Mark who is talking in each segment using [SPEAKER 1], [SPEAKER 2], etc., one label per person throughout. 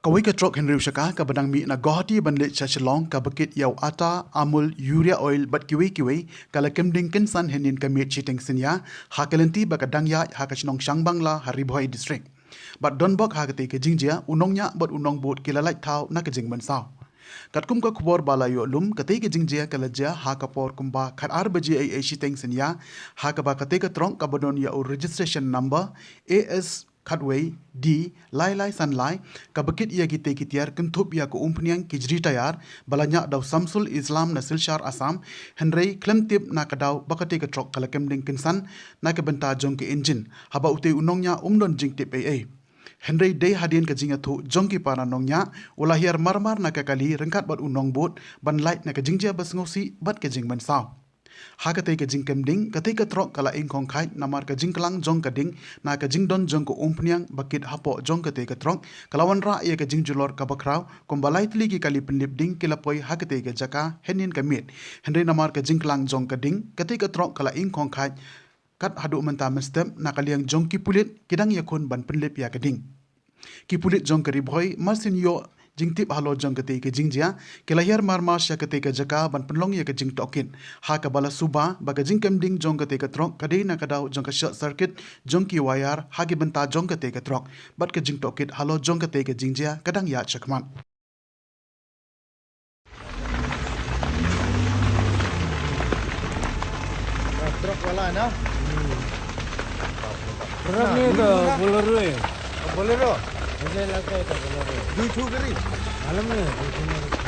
[SPEAKER 1] Kawai ke trok Henry Ushaka ka badang mi na gohati banlit chachalong ka bakit yaw ata amul urea oil bat kiwi kala kemding kynsan henin ka mi chiteng sinya hakalenti baka dangya hakachnong Shangbangla Haribhoi district. Bat donbok hakate ke jingjia nongñiah bat nongbud kila lait thaw naka jingmynsaw. Katkum ka kubor balayo lum kate ke jingjia kalaja hakapor kumba khat arbaji ai chiteng sinya hakaba kate ka trong ka badon ya registration number AS Kadway di lai sanlai kabakit ia kita tiar kentup ia ko umpniang kijri tayar balanya daw Samsul Islam na Silshar Assam Henry klemtip na kadaw bakate ka trok kala kemding kynsan na ka benta jong ke engine haba ute nongñiah umdon jingtip AA Henry day hadin ka jinga thu jongki para nongñiah ulahir marmar na kakali rengkat bat nongbud ban light na ka jingjia bas ngosi bat ke jingmynsaw hakate ke jing kemding kate ka trok kala ing kong khai namar ka jingklang jong ka ding na ka jingdon jong ko umpniang bakit hapo jong kate ka trok kalawan ra ia ka jingjulor ka bakraw kombalai tli ki kali penlip ding kilapoi hakate ka jaka henin ka mit Henry namar ka jingklang jong ka ding kate ka trok kala ing kong khai kat hadu menta mestem na kaliang jong ki pulit kidang yakun ban penlip ya ka ding ki pulit jong ka ribhoi masin yo jingtip halo jong kate ke jingjia kelahir marmar sya kate ke jaka ban penlong ya ke jing tokin ha ka bala suba baga jing kemding jong kate ke trok kade na kadaw jong ka short circuit jong ki wayar ha ki benta jong kate ke trok bat ke jing tokit halo jong kate ke jingjia kadang ya chakman
[SPEAKER 2] truk wala na
[SPEAKER 3] truk ni to bolero ya
[SPEAKER 2] bolero
[SPEAKER 3] मुझे लगता है तो बोलो
[SPEAKER 2] दू छू करी
[SPEAKER 3] मालूम नहीं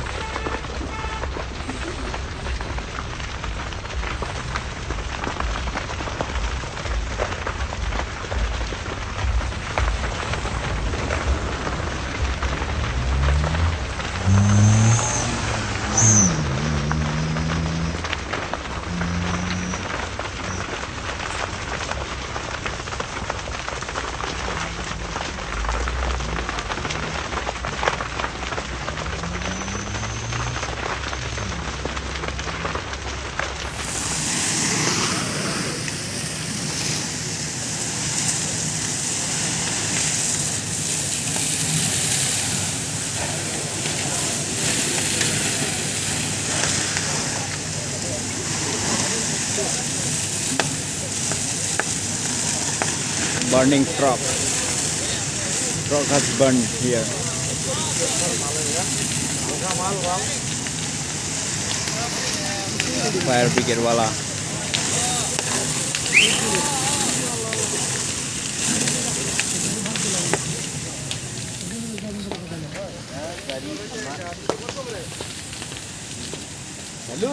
[SPEAKER 4] burning truck has burned here. Fire brigade wala.
[SPEAKER 2] Hello.